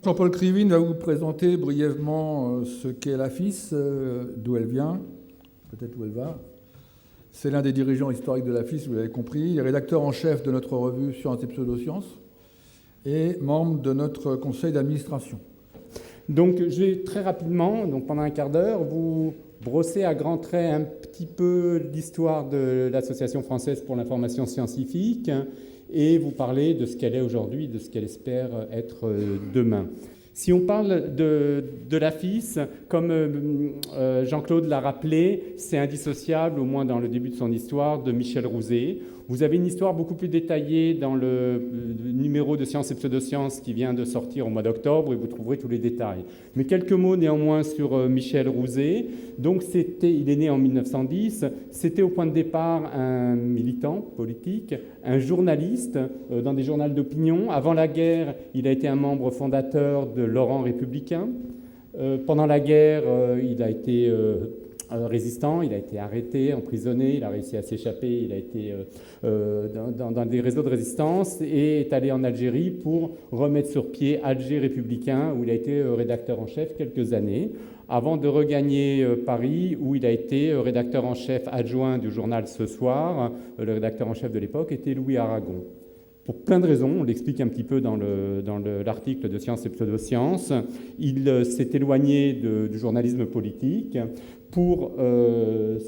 Jean-Paul Krivine va vous présenter brièvement ce qu'est l'AFIS, d'où elle vient, peut-être où elle va. C'est l'un des dirigeants historiques de l'AFIS, vous l'avez compris. Il est rédacteur en chef de notre revue Sciences et Pseudosciences et membre de notre conseil d'administration. Donc je vais très rapidement, donc pendant un quart d'heure, vous brosser à grands traits un petit peu l'histoire de l'Association française pour l'information scientifique et vous parler de ce qu'elle est aujourd'hui, de ce qu'elle espère être demain. Si on parle de l'AFIS, comme Jean-Claude l'a rappelé, c'est indissociable, au moins dans le début de son histoire, de Michel Rouzet. Vous avez une histoire beaucoup plus détaillée dans le numéro de Sciences et Pseudosciences qui vient de sortir au mois d'octobre et vous trouverez tous les détails. Mais quelques mots néanmoins sur Michel Rouzet. Donc il est né en 1910. C'était au point de départ un militant politique, un journaliste dans des journaux d'opinion. Avant la guerre, il a été un membre fondateur de l'Orient républicain. Pendant la guerre, il a été résistant, il a été arrêté, emprisonné, il a réussi à s'échapper, il a été dans des réseaux de résistance et est allé en Algérie pour remettre sur pied Alger républicain, où il a été rédacteur en chef quelques années, avant de regagner Paris, où il a été rédacteur en chef adjoint du journal Ce Soir. Le rédacteur en chef de l'époque était Louis Aragon. Pour plein de raisons, on l'explique un petit peu dans l'article de Sciences et Pseudosciences, il s'est éloigné du journalisme politique pour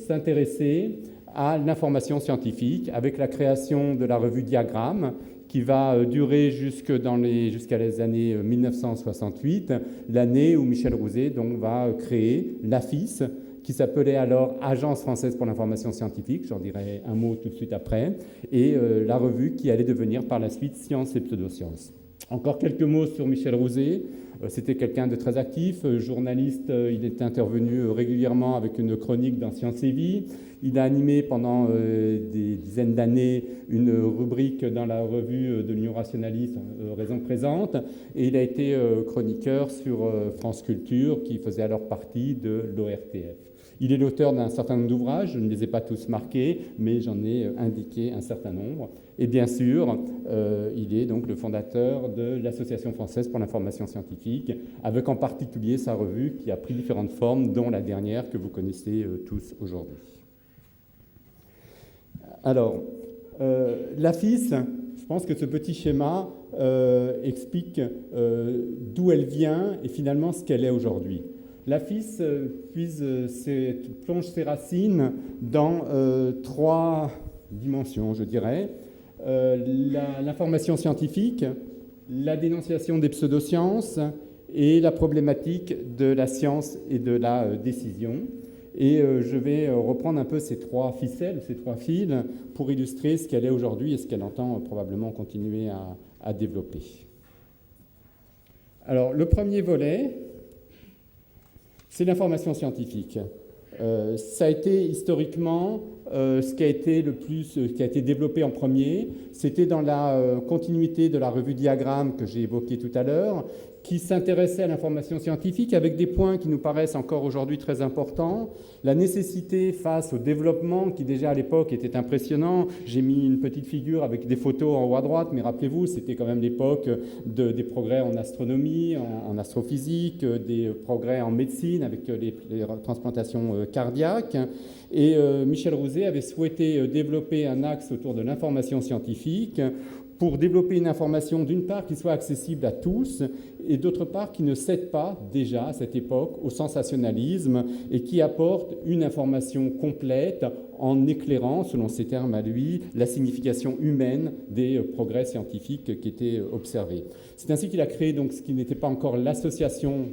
s'intéresser à l'information scientifique avec la création de la revue Diagramme qui va durer jusqu'à les années 1968, l'année où Michel Rouzet donc, va créer l'AFIS, qui s'appelait alors Agence française pour l'information scientifique, j'en dirai un mot tout de suite après, et la revue qui allait devenir par la suite Sciences et Pseudosciences. Encore quelques mots sur Michel Rouzet. C'était quelqu'un de très actif, journaliste, il est intervenu régulièrement avec une chronique dans Sciences et Vie. Il a animé pendant des dizaines d'années une rubrique dans la revue de l'Union rationaliste, Raison présente, et il a été chroniqueur sur France Culture, qui faisait alors partie de l'ORTF. Il est l'auteur d'un certain nombre d'ouvrages, je ne les ai pas tous marqués, mais j'en ai indiqué un certain nombre. Et bien sûr, il est donc le fondateur de l'Association française pour l'information scientifique, avec en particulier sa revue qui a pris différentes formes, dont la dernière que vous connaissez tous aujourd'hui. Alors, l'AFIS, je pense que ce petit schéma explique d'où elle vient et finalement ce qu'elle est aujourd'hui. L'AFIS plonge ses racines dans trois dimensions, je dirais. L'information scientifique, la dénonciation des pseudosciences et la problématique de la science et de la décision. Et je vais reprendre un peu ces trois ficelles, ces trois fils, pour illustrer ce qu'elle est aujourd'hui et ce qu'elle entend probablement continuer à développer. Alors, le premier volet, c'est l'information scientifique. Ça a été historiquement ce qui a été développé en premier. C'était dans la continuité de la revue Diagramme que j'ai évoquée tout à l'heure, qui s'intéressait à l'information scientifique avec des points qui nous paraissent encore aujourd'hui très importants. La nécessité face au développement qui déjà à l'époque était impressionnant. J'ai mis une petite figure avec des photos en haut à droite, mais rappelez-vous, c'était quand même l'époque des progrès en astronomie, en astrophysique, des progrès en médecine avec les transplantations cardiaques. Et Michel Rouzet avait souhaité développer un axe autour de l'information scientifique pour développer une information, d'une part, qui soit accessible à tous, et d'autre part, qui ne cède pas, déjà à cette époque, au sensationnalisme, et qui apporte une information complète en éclairant, selon ses termes à lui, la signification humaine des progrès scientifiques qui étaient observés. C'est ainsi qu'il a créé donc, ce qui n'était pas encore l'Association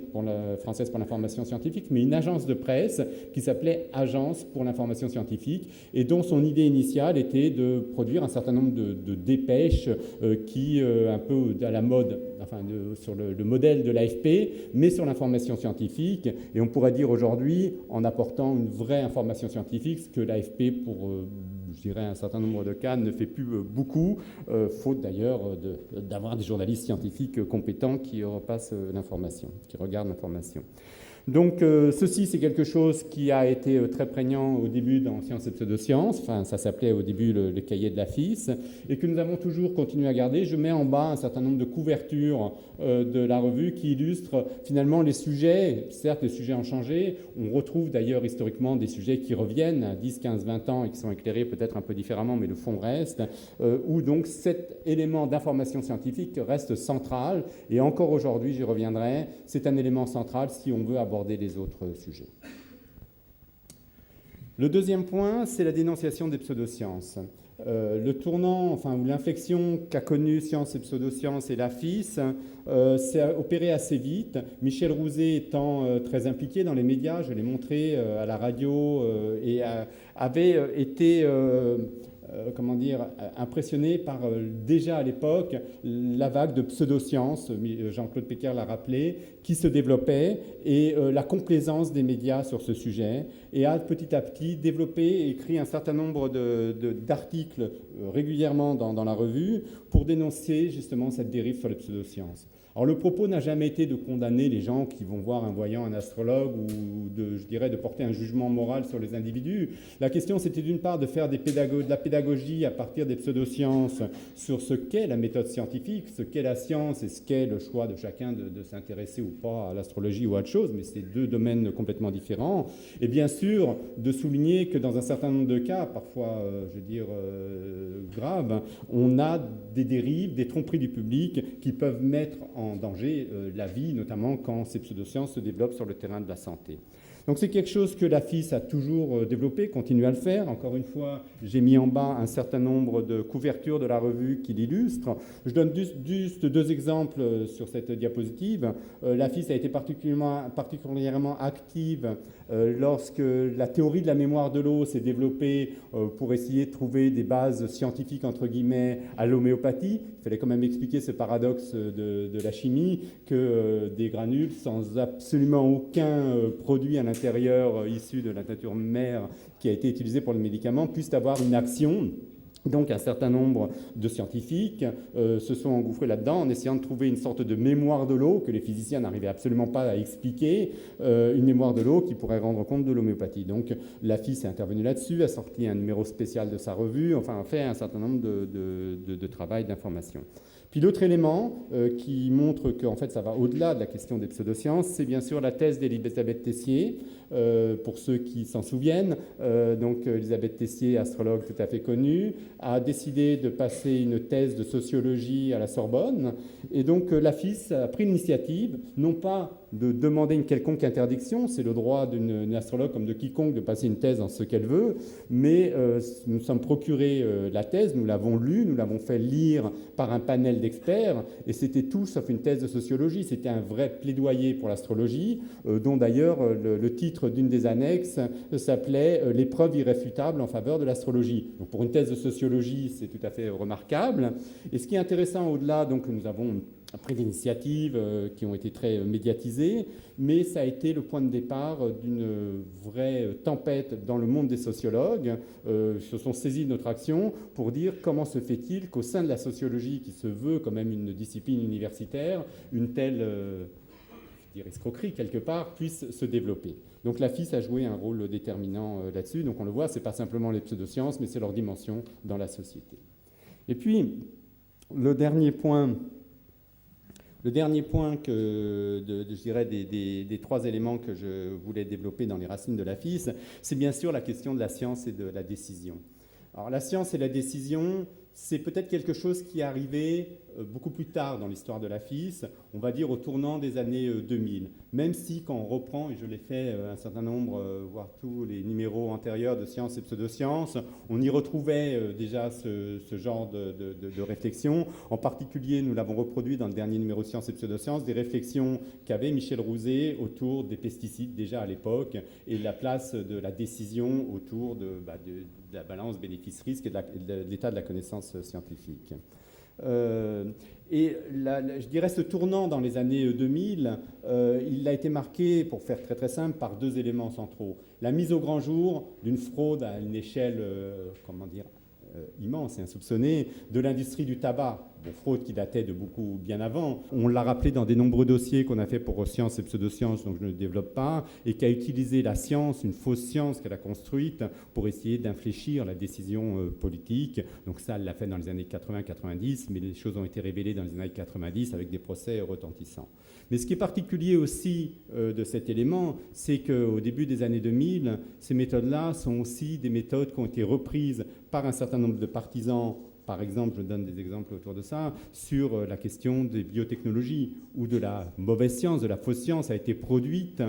française pour l'information scientifique, mais une agence de presse qui s'appelait Agence pour l'information scientifique, et dont son idée initiale était de produire un certain nombre de dépêches qui, un peu à la mode, enfin sur le modèle de l'AFP, mais sur l'information scientifique. Et on pourrait dire aujourd'hui, en apportant une vraie information scientifique, ce que l'AFP, pour, je dirais, un certain nombre de cas, ne fait plus beaucoup, faute d'ailleurs d'avoir des journalistes scientifiques compétents qui repassent l'information, qui regardent l'information. Donc ceci, c'est quelque chose qui a été très prégnant au début dans Sciences et Pseudosciences, enfin ça s'appelait au début le cahier de la FIS, et que nous avons toujours continué à garder. Je mets en bas un certain nombre de couvertures de la revue qui illustrent finalement les sujets. Certes, les sujets ont changé, on retrouve d'ailleurs historiquement des sujets qui reviennent à 10, 15, 20 ans et qui sont éclairés peut-être un peu différemment, mais le fond reste, où donc cet élément d'information scientifique reste central, et encore aujourd'hui, j'y reviendrai, c'est un élément central si on veut aborder les autres sujets. Le deuxième point, c'est la dénonciation des pseudosciences. Le tournant, enfin, ou l'inflexion qu'a connue Sciences et Pseudosciences et la FIS s'est opéré assez vite. Michel Rouzet étant très impliqué dans les médias, je l'ai montré à la radio, et avait été impressionné par déjà à l'époque la vague de pseudosciences, Jean-Claude Péquer l'a rappelé, qui se développait, et la complaisance des médias sur ce sujet, et a petit à petit développé et écrit un certain nombre d'articles régulièrement dans la revue pour dénoncer justement cette dérive sur les pseudosciences. Alors le propos n'a jamais été de condamner les gens qui vont voir un voyant, un astrologue, ou de porter un jugement moral sur les individus. La question, c'était d'une part de faire de la pédagogie à partir des pseudosciences sur ce qu'est la méthode scientifique, ce qu'est la science et ce qu'est le choix de chacun de s'intéresser ou pas à l'astrologie ou à autre chose, mais c'est deux domaines complètement différents. Et bien sûr, de souligner que dans un certain nombre de cas, parfois, graves, on a des dérives, des tromperies du public qui peuvent mettre en danger la vie, notamment quand ces pseudosciences se développent sur le terrain de la santé. Donc c'est quelque chose que la FIS a toujours développé, continue à le faire. Encore une fois, j'ai mis en bas un certain nombre de couvertures de la revue qui l'illustrent. Je donne juste deux exemples sur cette diapositive. La FIS a été particulièrement active lorsque la théorie de la mémoire de l'eau s'est développée pour essayer de trouver des bases scientifiques, entre guillemets, à l'homéopathie. Il fallait quand même expliquer ce paradoxe de la chimie, que des granules sans absolument aucun produit à l'intérieur issu de la nature mère qui a été utilisé pour le médicament puissent avoir une action. Donc un certain nombre de scientifiques se sont engouffrés là-dedans en essayant de trouver une sorte de mémoire de l'eau que les physiciens n'arrivaient absolument pas à expliquer, une mémoire de l'eau qui pourrait rendre compte de l'homéopathie. Donc la FIS est intervenue là-dessus, a sorti un numéro spécial de sa revue, enfin a fait un certain nombre de travail d'information. Puis l'autre élément qui montre qu'en fait ça va au-delà de la question des pseudosciences, c'est bien sûr la thèse d'Elisabeth Tessier. Pour ceux qui s'en souviennent, donc Elisabeth Tessier, astrologue tout à fait connue, a décidé de passer une thèse de sociologie à la Sorbonne, et donc la FIS a pris l'initiative, non pas de demander une quelconque interdiction, c'est le droit d'une astrologue comme de quiconque de passer une thèse en ce qu'elle veut, mais nous sommes procurés la thèse, nous l'avons lue, nous l'avons fait lire par un panel d'experts, et c'était tout sauf une thèse de sociologie, c'était un vrai plaidoyer pour l'astrologie, dont d'ailleurs le titre d'une des annexes s'appelait « Les preuves irréfutables en faveur de l'astrologie ». Donc pour une thèse de sociologie, c'est tout à fait remarquable. Et ce qui est intéressant au-delà, donc nous avons pris des initiatives qui ont été très médiatisées, mais ça a été le point de départ d'une vraie tempête dans le monde des sociologues. Se sont saisis de notre action pour dire comment se fait-il qu'au sein de la sociologie, qui se veut quand même une discipline universitaire, une telle escroquerie quelque part puisse se développer. Donc la FIS a joué un rôle déterminant là-dessus. Donc on le voit, ce n'est pas simplement les pseudosciences, mais c'est leur dimension dans la société. Et puis, le dernier point que, je dirais, des trois éléments que je voulais développer dans les racines de la FIS, c'est bien sûr la question de la science et de la décision. Alors la science et la décision, c'est peut-être quelque chose qui est arrivé beaucoup plus tard dans l'histoire de la FIS, on va dire au tournant des années 2000. Même si, quand on reprend, et je l'ai fait un certain nombre, voire tous les numéros antérieurs de Sciences et Pseudosciences, on y retrouvait déjà ce genre de réflexion. En particulier, nous l'avons reproduit dans le dernier numéro de Sciences et Pseudosciences, des réflexions qu'avait Michel Rouzet autour des pesticides déjà à l'époque et la place de la décision autour de la balance bénéfice-risque et de l'état de la connaissance scientifique. Je dirais ce tournant dans les années 2000, il a été marqué, pour faire très très simple, par deux éléments centraux. La mise au grand jour d'une fraude à une échelle, immense et insoupçonnée, de l'industrie du tabac fraude qui datait de beaucoup bien avant. On l'a rappelé dans des nombreux dossiers qu'on a fait pour sciences et pseudosciences, donc je ne le développe pas, et qui a utilisé la science, une fausse science qu'elle a construite pour essayer d'infléchir la décision politique. Donc ça, elle l'a fait dans les années 80-90, mais les choses ont été révélées dans les années 90 avec des procès retentissants. Mais ce qui est particulier aussi de cet élément, c'est qu'au début des années 2000, ces méthodes-là sont aussi des méthodes qui ont été reprises par un certain nombre de partisans. Par exemple, je donne des exemples autour de ça, sur la question des biotechnologies, où de la mauvaise science, de la fausse science a été produite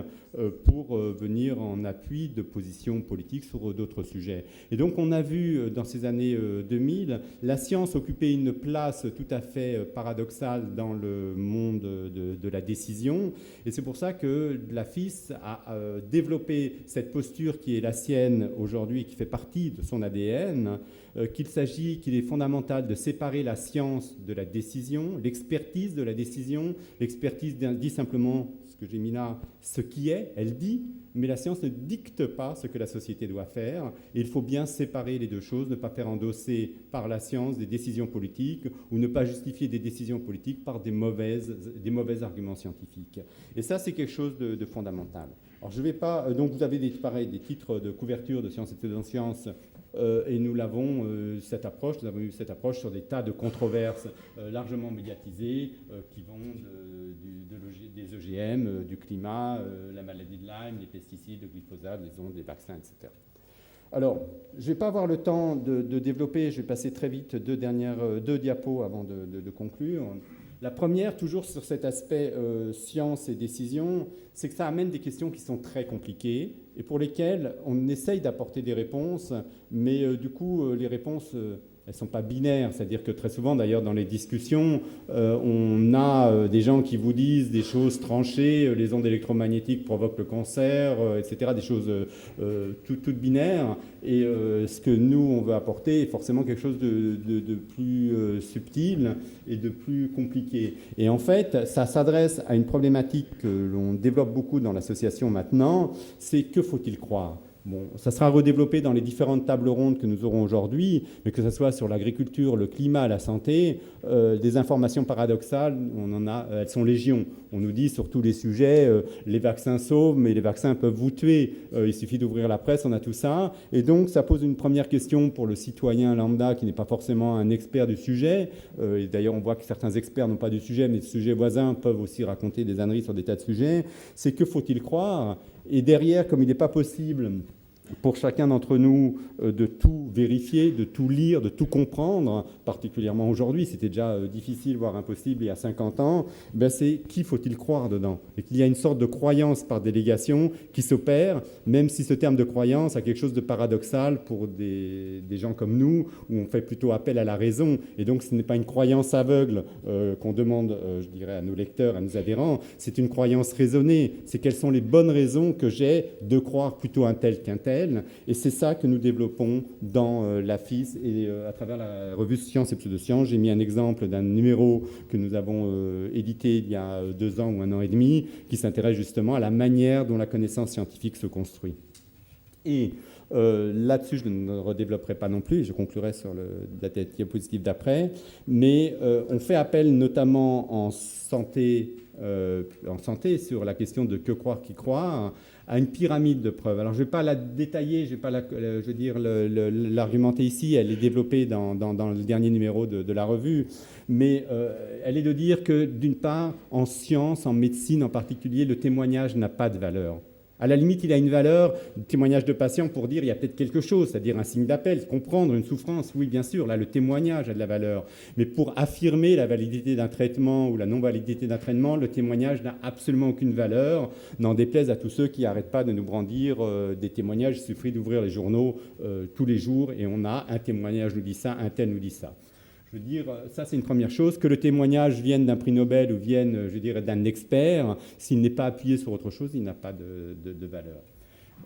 pour venir en appui de positions politiques sur d'autres sujets. Et donc on a vu dans ces années 2000, la science occuper une place tout à fait paradoxale dans le monde de la décision. Et c'est pour ça que la FIS a développé cette posture qui est la sienne aujourd'hui, qui fait partie de son ADN, qu'il est fondamental de séparer la science de la décision, l'expertise de la décision. L'expertise dit simplement, ce que j'ai mis là, ce qui est, elle dit, mais la science ne dicte pas ce que la société doit faire. Et il faut bien séparer les deux choses, ne pas faire endosser par la science des décisions politiques ou ne pas justifier des décisions politiques par des mauvais arguments scientifiques. Et ça, c'est quelque chose de fondamental. Alors, je ne vais pas... donc, vous avez des titres de couverture de Sciences et Pseudosciences. Et nous avons eu cette approche sur des tas de controverses largement médiatisées qui vont des OGM, du climat, la maladie de Lyme, les pesticides, le glyphosate, les ondes, les vaccins, etc. Alors, je ne vais pas avoir le temps de développer, je vais passer très vite deux diapos avant de conclure. La première, toujours sur cet aspect science et décision, c'est que ça amène des questions qui sont très compliquées et pour lesquelles on essaye d'apporter des réponses, mais du coup, les réponses, elles ne sont pas binaires. C'est-à-dire que très souvent, d'ailleurs, dans les discussions, on a des gens qui vous disent des choses tranchées, les ondes électromagnétiques provoquent le cancer, etc., des choses toutes binaires. Et ce que nous, on veut apporter est forcément quelque chose de plus subtil et de plus compliqué. Et en fait, ça s'adresse à une problématique que l'on développe beaucoup dans l'association maintenant, c'est que faut-il croire ? Bon, ça sera redéveloppé dans les différentes tables rondes que nous aurons aujourd'hui, mais que ce soit sur l'agriculture, le climat, la santé, des informations paradoxales, on en a, elles sont légion. On nous dit sur tous les sujets, les vaccins sauvent, mais les vaccins peuvent vous tuer. Il suffit d'ouvrir la presse, on a tout ça. Et donc, ça pose une première question pour le citoyen lambda qui n'est pas forcément un expert du sujet. Et d'ailleurs, on voit que certains experts n'ont pas du sujet, mais des sujets voisins peuvent aussi raconter des âneries sur des tas de sujets. C'est que faut-il croire ? Et derrière, comme il n'est pas possible pour chacun d'entre nous de tout vérifier, de tout lire, de tout comprendre, particulièrement aujourd'hui, c'était déjà difficile, voire impossible il y a 50 ans, ben c'est qui faut-il croire dedans ? Et qu'il y a une sorte de croyance par délégation qui s'opère, même si ce terme de croyance a quelque chose de paradoxal pour des gens comme nous, où on fait plutôt appel à la raison. Et donc ce n'est pas une croyance aveugle qu'on demande, je dirais, à nos lecteurs, à nos adhérents, c'est une croyance raisonnée. C'est quelles sont les bonnes raisons que j'ai de croire plutôt un tel qu'un tel. Et c'est ça que nous développons dans la FIS et à travers la revue Sciences et Pseudosciences. J'ai mis un exemple d'un numéro que nous avons édité il y a 2 ans ou 1 an et demi, qui s'intéresse justement à la manière dont la connaissance scientifique se construit. Et là-dessus, je ne redévelopperai pas non plus, je conclurai sur la diapositive d'après, mais on fait appel notamment en santé, sur la question de que croire, qui croire, à une pyramide de preuves. Alors, je ne vais pas la détailler, je vais pas l'argumenter ici, elle est développée dans le dernier numéro de la revue, mais elle est de dire que, d'une part, en science, en médecine en particulier, le témoignage n'a pas de valeur. À la limite, il a une valeur, le témoignage de patient pour dire il y a peut-être quelque chose, c'est-à-dire un signe d'appel, comprendre une souffrance, oui, bien sûr, là, le témoignage a de la valeur. Mais pour affirmer la validité d'un traitement ou la non-validité d'un traitement, le témoignage n'a absolument aucune valeur, n'en déplaise à tous ceux qui n'arrêtent pas de nous brandir des témoignages. Il suffit d'ouvrir les journaux tous les jours et on a un témoignage nous dit ça, un tel nous dit ça. Je veux dire, ça c'est une première chose, que le témoignage vienne d'un prix Nobel ou vienne, je dirais, d'un expert, s'il n'est pas appuyé sur autre chose, il n'a pas de valeur.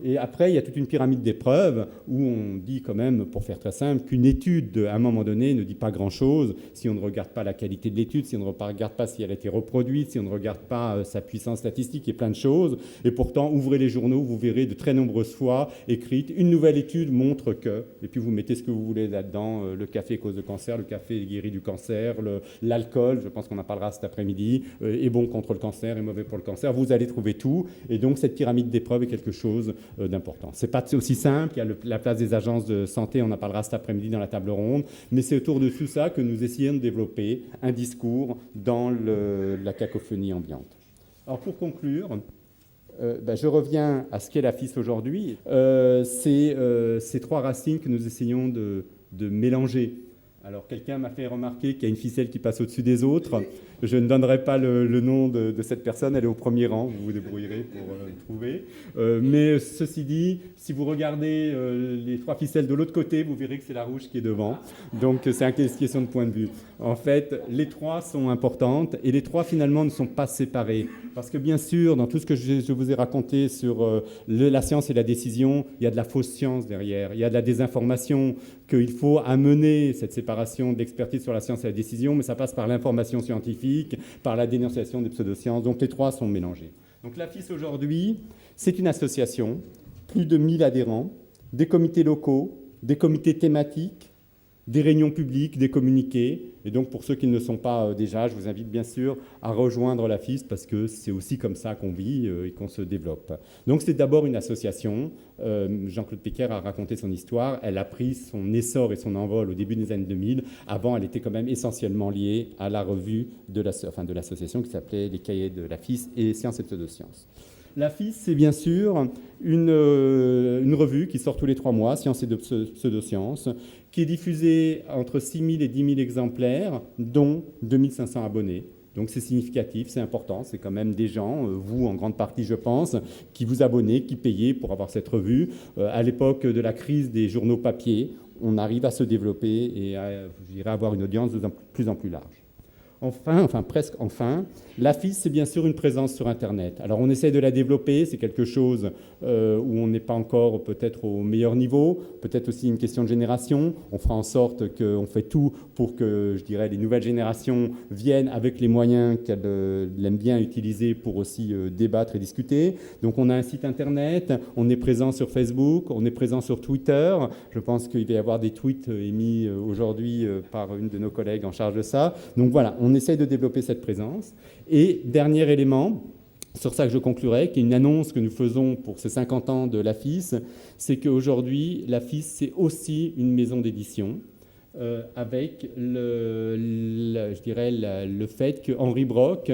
Et après, il y a toute une pyramide d'épreuves où on dit quand même, pour faire très simple, qu'une étude, à un moment donné, ne dit pas grand-chose si on ne regarde pas la qualité de l'étude, si on ne regarde pas si elle a été reproduite, si on ne regarde pas sa puissance statistique et plein de choses. Et pourtant, ouvrez les journaux, vous verrez de très nombreuses fois écrites, une nouvelle étude montre que, et puis vous mettez ce que vous voulez là-dedans, le café cause de cancer, le café guérit du cancer, l'alcool, je pense qu'on en parlera cet après-midi, est bon contre le cancer, est mauvais pour le cancer, vous allez trouver tout. Et donc, cette pyramide d'épreuves est quelque chose d'important. Ce n'est pas aussi simple, il y a la place des agences de santé, on en parlera cet après-midi dans la table ronde, mais c'est autour de tout ça que nous essayons de développer un discours dans la cacophonie ambiante. Alors pour conclure, je reviens à ce qu'est la FIS aujourd'hui. Ces trois racines que nous essayons de mélanger. Alors, quelqu'un m'a fait remarquer qu'il y a une ficelle qui passe au-dessus des autres. Je ne donnerai pas le nom de cette personne, elle est au premier rang, vous vous débrouillerez pour le trouver. Mais ceci dit, si vous regardez les trois ficelles de l'autre côté, vous verrez que c'est la rouge qui est devant. Donc, c'est une question de point de vue. En fait, les trois sont importantes et les trois, finalement, ne sont pas séparées. Parce que, bien sûr, dans tout ce que je vous ai raconté sur la science et la décision, il y a de la fausse science derrière, il y a de la désinformation, qu'il faut amener cette séparation de l'expertise sur la science et la décision, mais ça passe par l'information scientifique, par la dénonciation des pseudosciences. Donc les trois sont mélangés. Donc la FIS aujourd'hui, c'est une association, plus de 1000 adhérents, des comités locaux, des comités thématiques, des réunions publiques, des communiqués. Et donc, pour ceux qui ne le sont pas déjà, je vous invite bien sûr à rejoindre la FIS parce que c'est aussi comme ça qu'on vit et qu'on se développe. Donc, c'est d'abord une association. Jean-Claude Péquer a raconté son histoire. Elle a pris son essor et son envol au début des années 2000. Avant, elle était quand même essentiellement liée à la revue de l'association qui s'appelait Les Cahiers de la FIS et Sciences et Pseudosciences. La FIS, c'est bien sûr une revue qui sort tous les 3 mois, Sciences et Pseudosciences, qui est diffusée entre 6 000 et 10 000 exemplaires, dont 2 500 abonnés. Donc c'est significatif, c'est important, c'est quand même des gens, vous en grande partie je pense, qui vous abonnez, qui payez pour avoir cette revue. À l'époque de la crise des journaux papier, on arrive à se développer et à avoir une audience de plus en plus large. Presque enfin, la FIS, c'est bien sûr une présence sur Internet. Alors, on essaie de la développer, c'est quelque chose où on n'est pas encore peut-être au meilleur niveau, peut-être aussi une question de génération. On fera en sorte qu'on fait tout pour que, je dirais, les nouvelles générations viennent avec les moyens qu'elles aiment bien utiliser pour aussi débattre et discuter. Donc, on a un site Internet, on est présent sur Facebook, on est présent sur Twitter. Je pense qu'il va y avoir des tweets émis aujourd'hui par une de nos collègues en charge de ça. Donc, voilà, on essaie de développer cette présence. Et dernier élément, sur ça que je conclurai, qui est une annonce que nous faisons pour ces 50 ans de la FIS, c'est qu'aujourd'hui, la FIS, c'est aussi une maison d'édition, avec le fait qu'Henri Brock,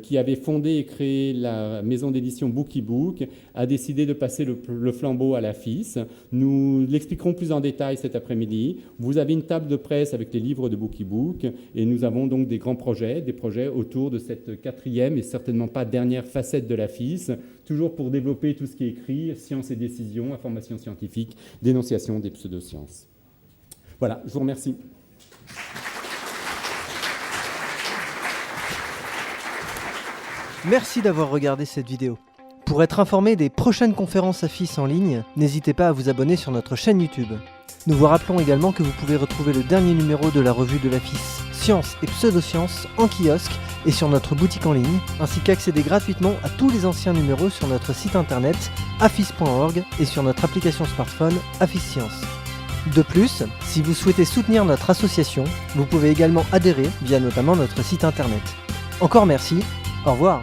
qui avait fondé et créé la maison d'édition Bookiebook, a décidé de passer le flambeau à la FIS. Nous l'expliquerons plus en détail cet après-midi. Vous avez une table de presse avec les livres de Bookiebook et nous avons donc des grands projets, des projets autour de cette 4e et certainement pas dernière facette de la FIS, toujours pour développer tout ce qui est écrit, science et décision, information scientifique, dénonciation des pseudosciences. Voilà, je vous remercie. Merci d'avoir regardé cette vidéo. Pour être informé des prochaines conférences AFIS en ligne, n'hésitez pas à vous abonner sur notre chaîne YouTube. Nous vous rappelons également que vous pouvez retrouver le dernier numéro de la revue de l'AFIS Sciences et Pseudosciences en kiosque et sur notre boutique en ligne, ainsi qu'accéder gratuitement à tous les anciens numéros sur notre site internet afis.org et sur notre application smartphone AFIS Sciences. De plus, si vous souhaitez soutenir notre association, vous pouvez également adhérer via notamment notre site internet. Encore merci, au revoir.